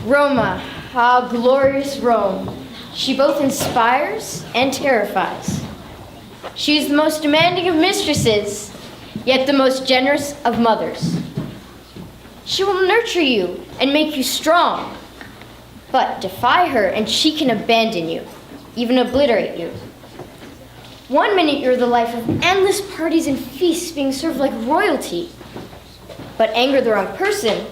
Roma, ah, glorious Rome. She both inspires and terrifies. She is the most demanding of mistresses, yet the most generous of mothers. She will nurture you and make you strong, but defy her and she can abandon you, even obliterate you. 1 minute you're the life of endless parties and feasts being served like royalty, but anger the wrong person,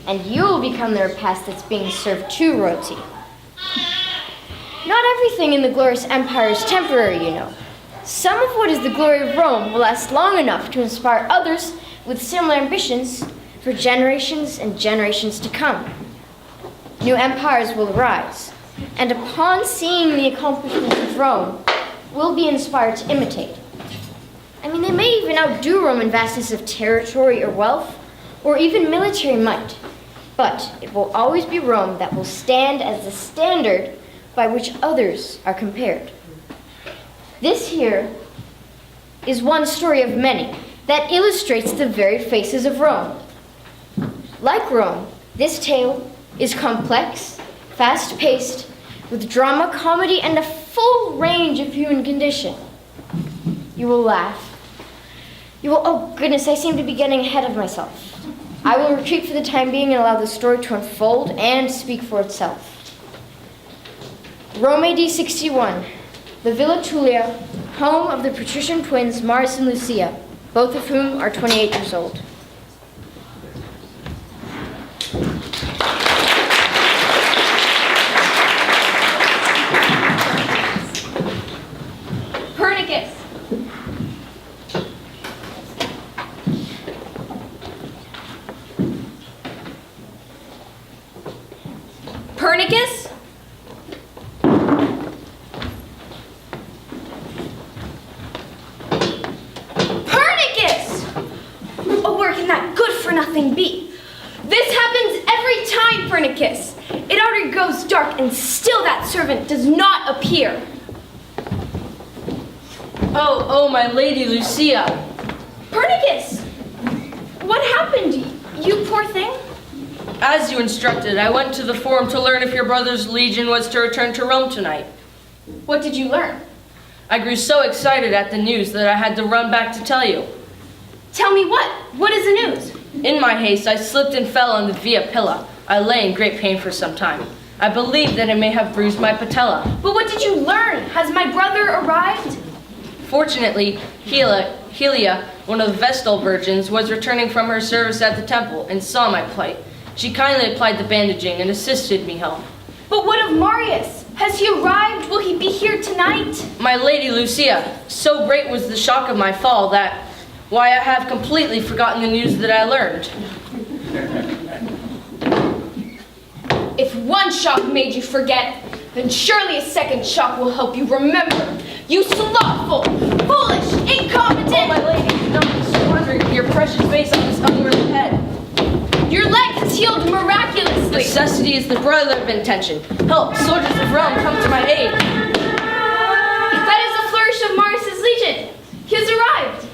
and you'll become the repast that's being served to royalty. Not everything in the glorious empire is temporary, you know. Some of what is the glory of Rome will last long enough to inspire others with similar ambitions for generations and generations to come. New empires will arise, and upon seeing the accomplishments of Rome, will be inspired to imitate. I mean, they may even outdo Rome in vastness of territory or wealth, or even military might, but it will always be Rome that will stand as the standard by which others are compared. This here is one story of many that illustrates the very faces of Rome. Like Rome, this tale is complex, fast-paced, with drama, comedy, and a full range of human condition. You will laugh. You will, oh goodness, I seem to be getting ahead of myself. I will retreat for the time being and allow the story to unfold and speak for itself. Rome AD 61, the Villa Tullia, home of the patrician twins Marius and Lucia, both of whom are 28 years old. Pernicus. Pernicus? Nothing be. This happens every time, Pernicus. It already grows dark, and still that servant does not appear. Oh, my lady Lucia. Pernicus! What happened, you poor thing? As you instructed, I went to the forum to learn if your brother's legion was to return to Rome tonight. What did you learn? I grew so excited at the news that I had to run back to tell you. Tell me what? What is the news? In my haste, I slipped and fell on the Via Pilla. I lay in great pain for some time. I believe that it may have bruised my patella. But what did you learn? Has my brother arrived? Fortunately, Helia, one of the Vestal virgins, was returning from her service at the temple and saw my plight. She kindly applied the bandaging and assisted me home. But what of Marius? Has he arrived? Will he be here tonight? My lady Lucia, so great was the shock of my fall that, why, I have completely forgotten the news that I learned. If one shock made you forget, then surely a second shock will help you remember. You slothful, foolish, incompetent! Oh, my lady, do not squander your precious face on this unworthy head. Your leg has healed miraculously. Necessity is the brother of intention. Help, soldiers of Rome, come to my aid. That is the flourish of Marius' legion. He has arrived.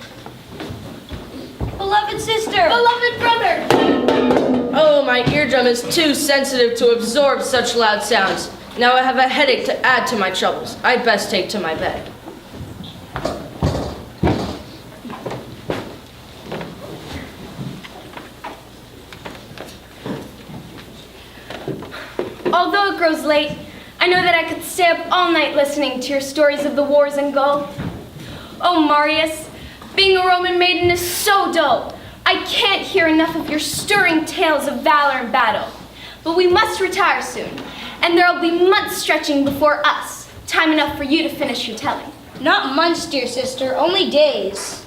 Beloved sister! Beloved brother! Oh, my eardrum is too sensitive to absorb such loud sounds. Now I have a headache to add to my troubles. I'd best take to my bed. Although it grows late, I know that I could stay up all night listening to your stories of the wars in Gaul. Oh, Marius, being a Roman maiden is so dull. I can't hear enough of your stirring tales of valor and battle. But we must retire soon, and there'll be months stretching before us. Time enough for you to finish your telling. Not months, dear sister, only days.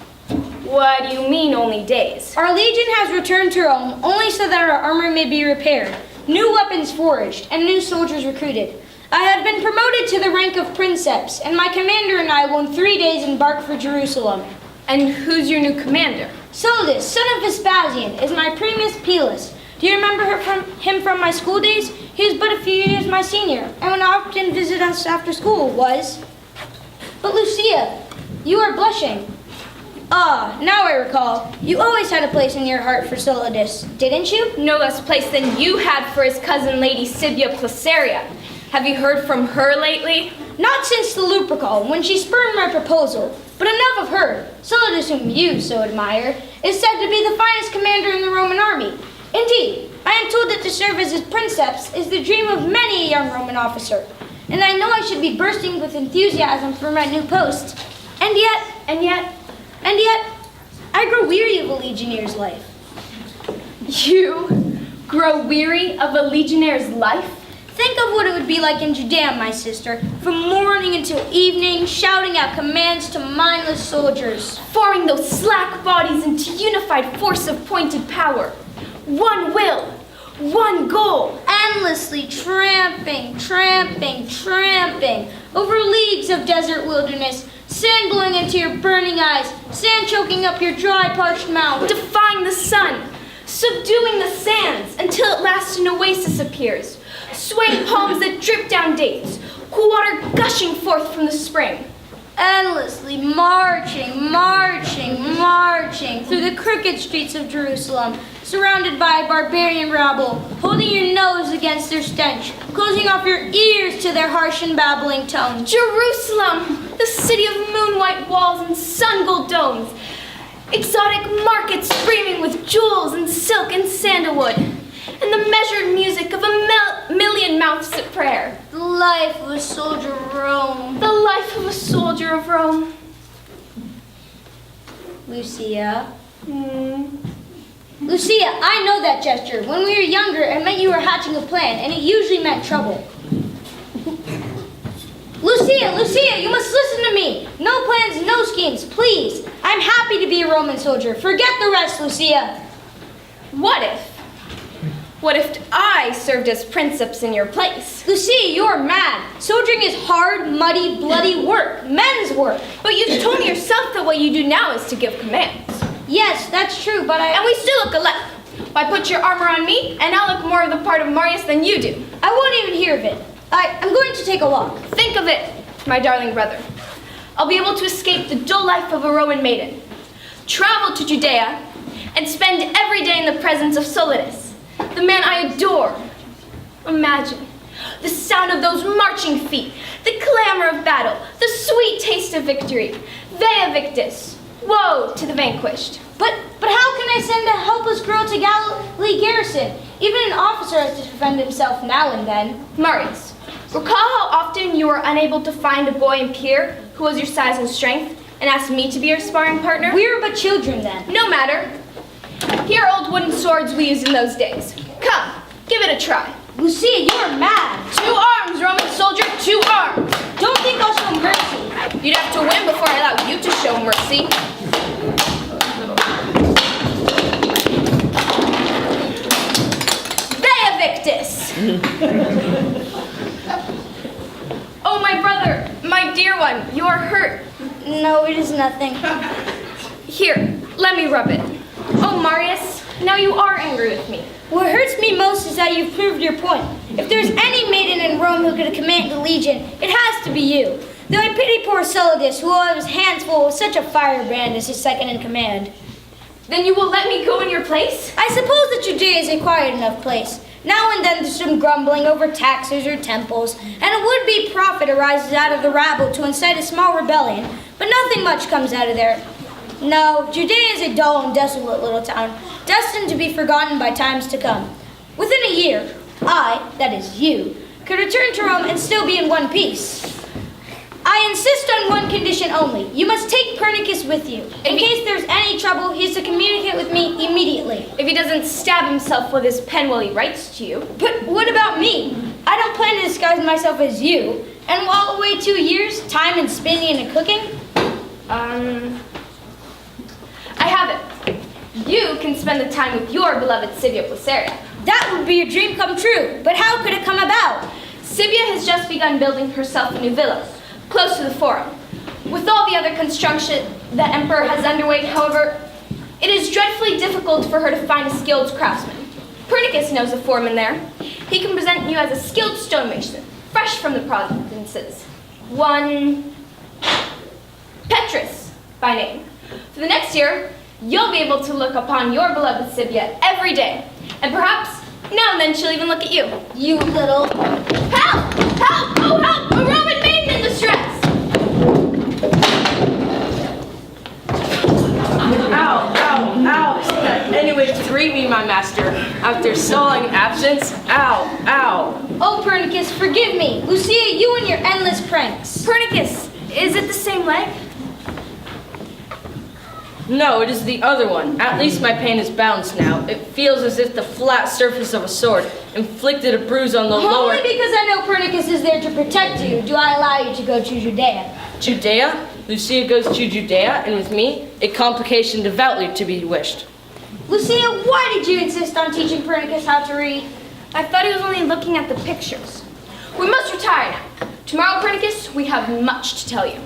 What do you mean, only days? Our legion has returned to Rome only so that our armor may be repaired, new weapons forged, and new soldiers recruited. I have been promoted to the rank of princeps, and my commander and I will in 3 days embark for Jerusalem. And who's your new commander? Solidus, son of Vespasian, is my primus pilus. Do you remember him from my school days? He was but a few years my senior, and would often visit us after school, was. But Lucia, you are blushing. Ah, now I recall. You always had a place in your heart for Solidus, didn't you? No less place than you had for his cousin Lady Sibia Placeria. Have you heard from her lately? Not since the Lupercal, when she spurned my proposal. But enough of her. Solidus, whom you so admire, is said to be the finest commander in the Roman army. Indeed, I am told that to serve as his princeps is the dream of many a young Roman officer. And I know I should be bursting with enthusiasm for my new post. And yet, I grow weary of a legionnaire's life. You grow weary of a legionnaire's life? Think of what it would be like in Judea, my sister, from morning until evening, shouting out commands to mindless soldiers. Forming those slack bodies into unified force of pointed power. One will, one goal. Endlessly tramping over leagues of desert wilderness, sand blowing into your burning eyes, sand choking up your dry, parched mouth. Defying the sun, subduing the sands until at last an oasis appears. Swaying palms that drip down dates, cool water gushing forth from the spring. Endlessly marching through the crooked streets of Jerusalem, surrounded by a barbarian rabble, holding your nose against their stench, closing off your ears to their harsh and babbling tones. Jerusalem, the city of moon-white walls and sun-gold domes. Exotic markets streaming with jewels and silk and sandalwood. And the measured music of a million mouths at prayer. The life of a soldier of Rome. The life of a soldier of Rome. Lucia, I know that gesture. When we were younger, it meant you were hatching a plan, and it usually meant trouble. Lucia, you must listen to me. No plans, no schemes, please. I'm happy to be a Roman soldier. Forget the rest, Lucia. What if I served as princeps in your place? Lucia, you're mad. Soldiering is hard, muddy, bloody work. Men's work. But you've told me yourself that what you do now is to give commands. Yes, that's true, but And we still look alike. Why put your armor on me, and I'll look more of the part of Marius than you do? I won't even hear of it. I'm going to take a walk. Think of it, my darling brother. I'll be able to escape the dull life of a Roman maiden, travel to Judea, and spend every day in the presence of Solidus, the man I adore. Imagine the sound of those marching feet, the clamor of battle, the sweet taste of victory. Vea victis, woe to the vanquished. But how can I send a helpless girl to Galilee garrison? Even an officer has to defend himself now and then. Marius, recall how often you were unable to find a boy in Peer who was your size and strength, and asked me to be your sparring partner? We were but children then. No matter. Here are old wooden swords we used in those days. Come, give it a try. Lucia, you are mad. 2 arms, Roman soldier, 2 arms. Don't think I'll show mercy. You'd have to win before I allow you to show mercy. Vea victis! Oh, my brother, my dear one, you are hurt. No, it is nothing. Here, let me rub it. Oh, Marius, now you are angry with me. What hurts me most is that you've proved your point. If there's any maiden in Rome who could command the legion, it has to be you. Though I pity poor Solidus, who will have his hands full with such a firebrand as his second in command. Then you will let me go in your place? I suppose that Judea is a quiet enough place. Now and then there's some grumbling over taxes or temples, and a would-be prophet arises out of the rabble to incite a small rebellion, but nothing much comes out of there. No, Judea is a dull and desolate little town, destined to be forgotten by times to come. Within a year, I, that is you, could return to Rome and still be in one piece. I insist on one condition only. You must take Pernicus with you. In case there's any trouble, he's to communicate with me immediately. If he doesn't stab himself with his pen while he writes to you. But what about me? I don't plan to disguise myself as you. And while away 2 years, time in spinning and cooking? I have it. You can spend the time with your beloved Sibia Placeria. That would be a dream come true. But how could it come about? Sibia has just begun building herself a new villa, close to the Forum. With all the other construction the Emperor has underway, however, it is dreadfully difficult for her to find a skilled craftsman. Pernicus knows a foreman there. He can present you as a skilled stonemason, fresh from the provinces. One Petrus, by name. For the next year, you'll be able to look upon your beloved Sibia every day. And perhaps now and then she'll even look at you. You little... Help! Help! Oh, help! A Roman maiden in distress! Ow, ow, ow. Anyway, greet me, my master. After so long absence, ow, ow. Oh, Pernicus, forgive me. Lucia, you and your endless pranks. Pernicus, is it the same leg? No, it is the other one. At least my pain is balanced now. It feels as if the flat surface of a sword inflicted a bruise on the lower... Only because I know Pernicus is there to protect you, do I allow you to go to Judea. Judea? Lucia goes to Judea, and with me, a complication devoutly to be wished. Lucia, why did you insist on teaching Pernicus how to read? I thought he was only looking at the pictures. We must retire now. Tomorrow, Pernicus, we have much to tell you.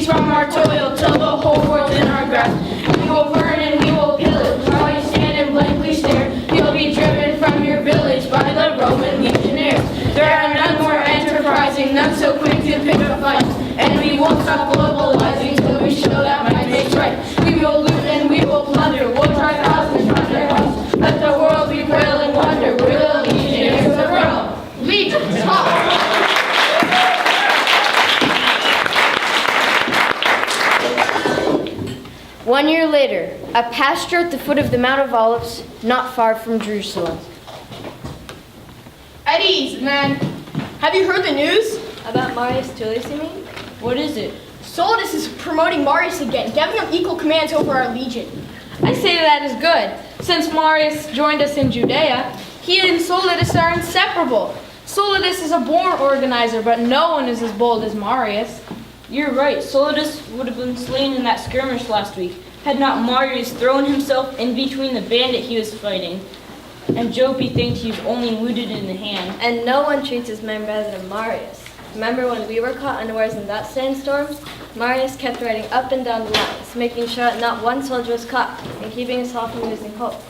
From our toil till the whole world's in our grasp. We will burn and we will pillage. While you stand and blankly stare, you'll be driven from your village by the Roman legionnaires. There are none more enterprising, none so quick to pick up fights. And we won't stop globalizing till we show that might makes right. We will loot and we will plunder. We'll drive thousands from their house. Let the world be quail and wonder. We're the legionnaires of Rome. Legions, ha! 1 year later, a pasture at the foot of the Mount of Olives, not far from Jerusalem. At ease, man. Have you heard the news? About Marius Tullius, you mean? What is it? Solidus is promoting Marius again, giving him equal commands over our legion. I say that is good. Since Marius joined us in Judea, he and Solidus are inseparable. Solidus is a born organizer, but no one is as bold as Marius. You're right. Solidus would have been slain in that skirmish last week, had not Marius thrown himself in between the bandit he was fighting. And Joppe thinks he was only wounded in the hand. And no one treats his men better than Marius. Remember when we were caught unawares in that sandstorm? Marius kept riding up and down the lines, making sure that not one soldier was caught, and keeping us all from losing hope.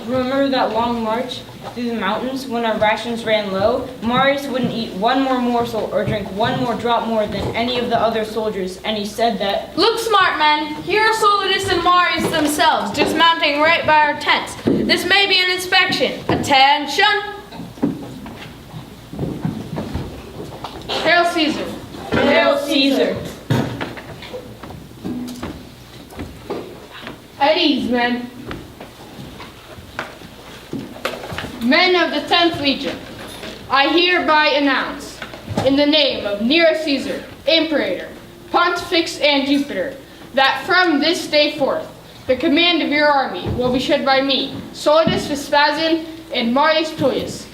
Remember that long march through the mountains when our rations ran low? Marius wouldn't eat one more morsel or drink one more drop more than any of the other soldiers, and he said that, Look smart, men. Here are Solidus and Marius themselves, dismounting right by our tents. This may be an inspection. Attention! Hail Caesar. Hail Caesar! At ease, men. Men of the 10th Legion, I hereby announce, in the name of Nero Caesar, Imperator, Pontifex and Jupiter, that from this day forth, the command of your army will be shared by me, Solidus Vespasian and Marius Tullius.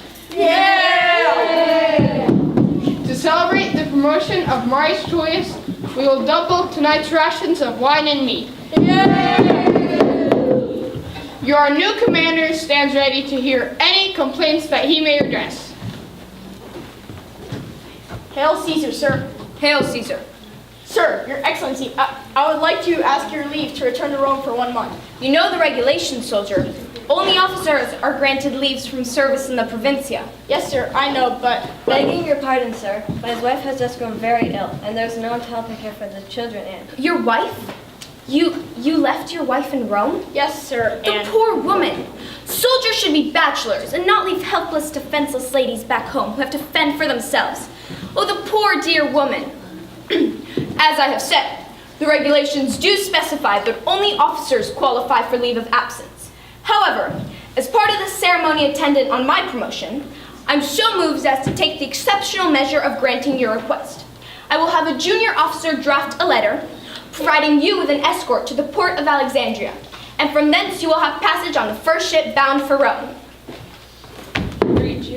To celebrate the promotion of Marius Tullius, we will double tonight's rations of wine and meat. Your new commander stands ready to hear any complaints that he may address. Hail Caesar, sir. Hail Caesar. Sir, your excellency, I would like to ask your leave to return to Rome for 1 month. You know the regulations, soldier. Only officers are granted leaves from service in the Provincia. Yes, sir, I know, but Begging your pardon, sir, but his wife has just grown very ill, and there's no one to help her care for the children and... Your wife? You left your wife in Rome? yes, sir, The and poor woman. Soldiers should be bachelors and not leave helpless, defenseless ladies back home who have to fend for themselves. Oh, the poor dear woman. As I have said, the regulations do specify that only officers qualify for leave of absence. However, as part of the ceremony attendant on my promotion, I'm so moved as to take the exceptional measure of granting your request. I will have a junior officer draft a letter, providing you with an escort to the port of Alexandria, and from thence you will have passage on the first ship bound for Rome.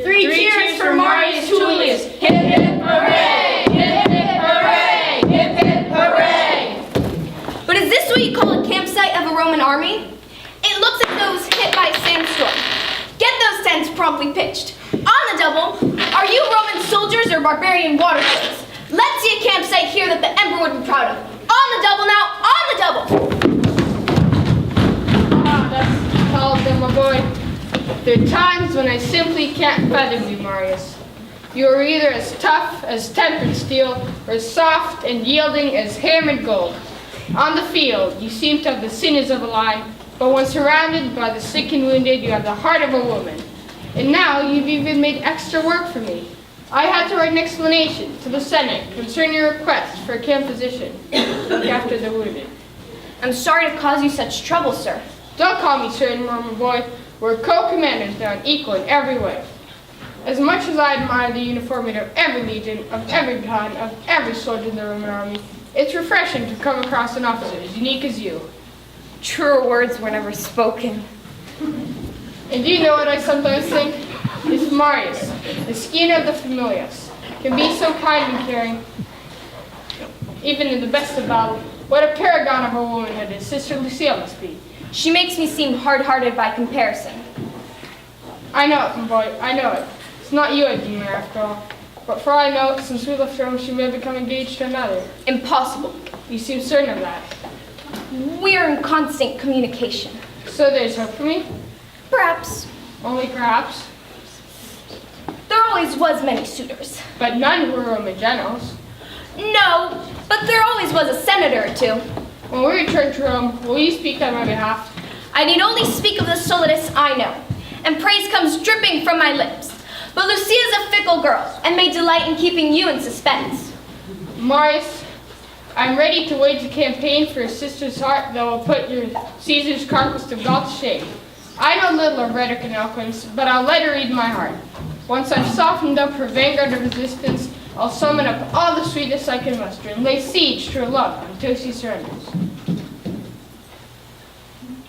three cheers for Marius Tullius. Hip, hip, hooray! Hip, hip, hooray! Hip, hip, hooray! But is this what you call a campsite of a Roman army? It looks as though it was hit by a sandstorm. Get those tents promptly pitched. On the double, are you Roman soldiers or barbarian waterboys? Let's see a campsite here that the emperor would be proud of. On the double now, on the double! That's called them, my boy. There are times when I simply can't fathom you, Marius. You are either as tough as tempered steel, or soft and yielding as hammered gold. On the field, you seem to have the sinews of a lion, but when surrounded by the sick and wounded, you have the heart of a woman. And now you've even made extra work for me. I had to write an explanation to the Senate concerning your request for a camp physician to look after the wounded. I'm sorry to cause you such trouble, sir. Don't call me sir anymore, my boy. We're co-commanders now and equal in every way. As much as I admire the uniformity of every legion, of every battalion, of every soldier in the Roman army, it's refreshing to come across an officer as unique as you. Truer words were never spoken. And do you know what I sometimes think? If Marius, the skin of the familias, can be so kind and caring, even in the best of battle, what a paragon of a womanhood his sister Lucia must be. She makes me seem hard-hearted by comparison. I know it, my boy, I know it. It's not you I admire after all. But for all I know, since we left Rome, she may have become engaged to another. Impossible. You seem certain of that. We're in constant communication. So there's hope for me? Perhaps. Only perhaps. There always was many suitors. But none who were Roman generals. No, but there always was a senator or two. When we return to Rome, will you speak on my behalf? I need only speak of the Solidus I know, and praise comes dripping from my lips. But Lucia is a fickle girl, and may delight in keeping you in suspense. Marius, I'm ready to wage a campaign for your sister's heart that will put your Caesar's conquest of Gaul to shame. I know little of rhetoric and eloquence, but I'll let her read my heart. Once I've softened up her vanguard of resistance, I'll summon up all the sweetness I can muster and lay siege to her love until she surrenders.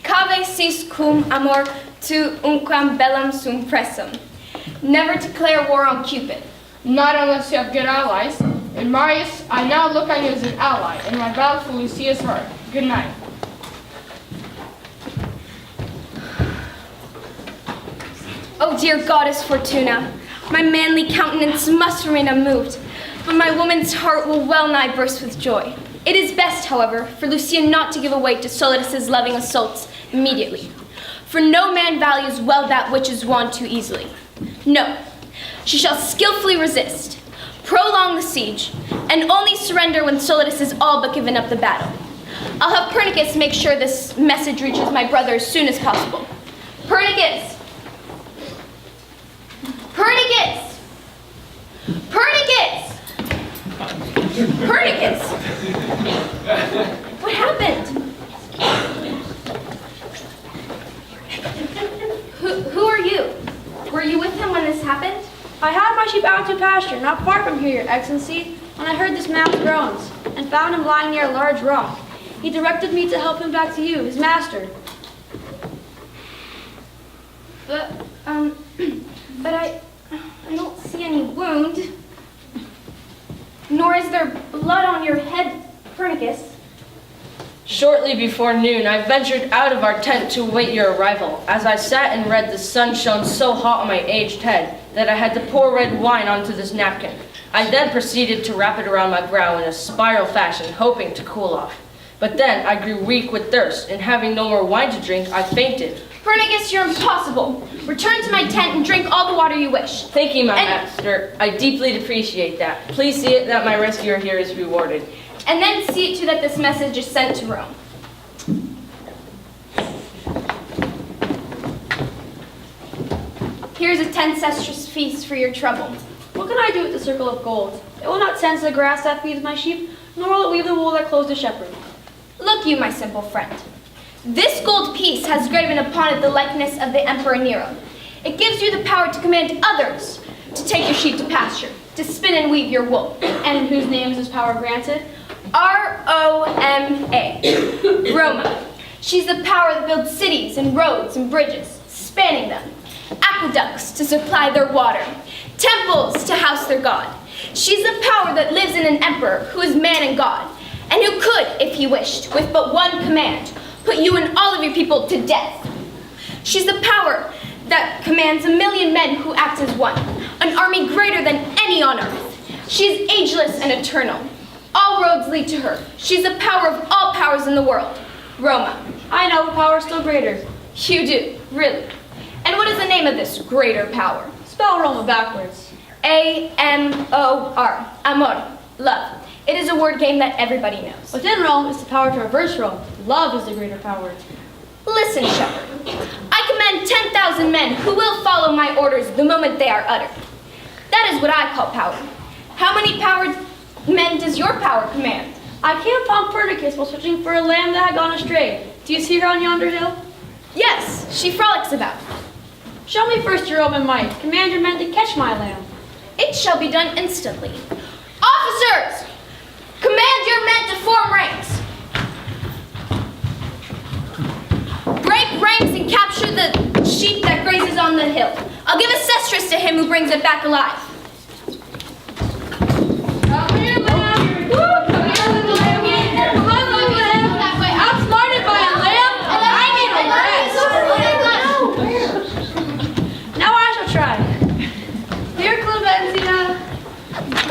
Cave sis cum amor tu unquam bellam sum pressum. Never declare war on Cupid. Not unless you have good allies. And Marius, I now look on you as an ally in my battle for Lucia's heart. Good night. Oh dear goddess Fortuna, my manly countenance must remain unmoved, but my woman's heart will well nigh burst with joy. It is best, however, for Lucia not to give way to Solidus's loving assaults immediately, for no man values well that which is won too easily. No, she shall skillfully resist, prolong the siege, and only surrender when Solidus is all but given up the battle. I'll have Pernicus make sure this message reaches my brother as soon as possible. Pernicus! Pernicus! Pernicus! Pernicus! What happened? Who are you? Were you with him when this happened? I had my sheep out to pasture, not far from here, Your Excellency. when I heard this man's groans and found him lying near a large rock. He directed me to help him back to you, his master. But I don't see any wound. Nor is there blood on your head, Copernicus. Shortly before noon, I ventured out of our tent to await your arrival. As I sat and read, the sun shone so hot on my aged head that I had to pour red wine onto this napkin. I then proceeded to wrap it around my brow in a spiral fashion, hoping to cool off. But then I grew weak with thirst, and having no more wine to drink, I fainted. Copernicus, you're impossible. Return to my tent and drink all the water you wish. Thank you, my master. I deeply appreciate that. Please see it that my rescuer here is rewarded. And then see it to that this message is sent to Rome. Here's a 10 sesterces feast for your trouble. What can I do with the circle of gold? It will not tend to the grass that feeds my sheep, nor will it weave the wool that clothes the shepherd. Look you, my simple friend. This gold piece has graven upon it the likeness of the Emperor Nero. It gives you the power to command others to take your sheep to pasture, to spin and weave your wool. And in whose name is this power granted? Roma. Roma. She's the power that builds cities and roads and bridges, spanning them. Aqueducts to supply their water. Temples to house their god. She's the power that lives in an emperor who is man and god, and who could, if he wished, with but one command, put you and all of your people to death. She's the power that commands 1,000,000 men who act as one, an army greater than any on earth. She is ageless and eternal. All roads lead to her. She's the power of all powers in the world. Roma. I know a power still greater. You do, really. And what is the name of this greater power? Spell Roma backwards. A-M-O-R. Amor. Love. It is a word game that everybody knows. Within Rome is the power to reverse Rome. Love is the greater power. Listen, shepherd. I command 10,000 men who will follow my orders the moment they are uttered. That is what I call power. How many powered men does your power command? I came upon Copernicus while searching for a lamb that had gone astray. Do you see her on yonder hill? Yes, she frolics about. Show me first your Roman might. Command your men to catch my lamb. It shall be done instantly. Officers! Command your men to form ranks. Break ranks and capture the sheep that grazes on the hill. I'll give a sesterce to him who brings it back alive. Come here, lamb. Come here, little lamb. Come on, little lamb. Outsmarted by a lamb? I need a rest. Now I shall try. Here, Clementia.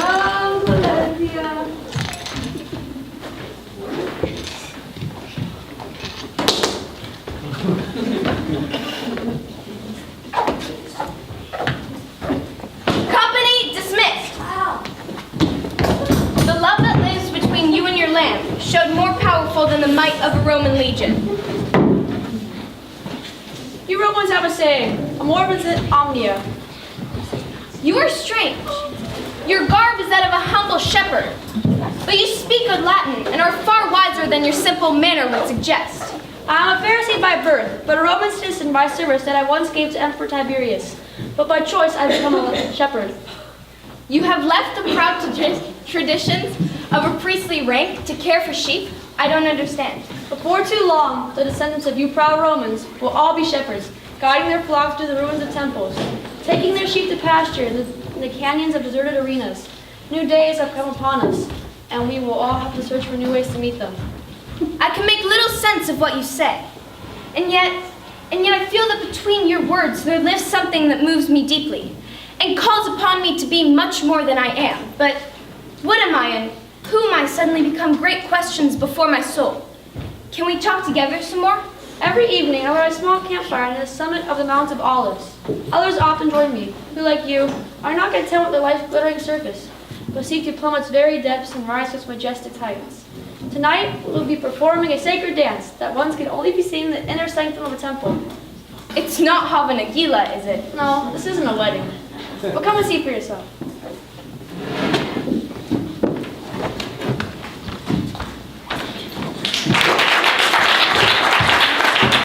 Oh, Clementia. Company dismissed. The love that lives between you and your lamb showed more powerful than the might of a Roman legion. You Romans have a saying, amor vincit omnia. You are strange. Your garb is that of a humble shepherd, but you speak good Latin and are far wiser than your simple manner would suggest. I am a Pharisee by birth, but a Roman citizen by service that I once gave to Emperor Tiberius. But by choice I have become a shepherd. You have left the proud traditions of a priestly rank to care for sheep? I don't understand. Before too long, the descendants of you proud Romans will all be shepherds, guiding their flocks through the ruins of temples, taking their sheep to pasture in the canyons of deserted arenas. New days have come upon us, and we will all have to search for new ways to meet them. I can make little sense of what you say. And yet I feel that between your words there lives something that moves me deeply and calls upon me to be much more than I am. But what am I and who am I suddenly become great questions before my soul. Can we talk together some more? Every evening I would have a small campfire near the summit of the Mount of Olives. Others often join me, who like you, are not content with their life's glittering surface, but seek to plumb its very depths and rise to its majestic heights. Tonight, we'll be performing a sacred dance that once can only be seen in the inner sanctum of a temple. It's not Hava Nagila, is it? No, this isn't a wedding. But come and see for yourself.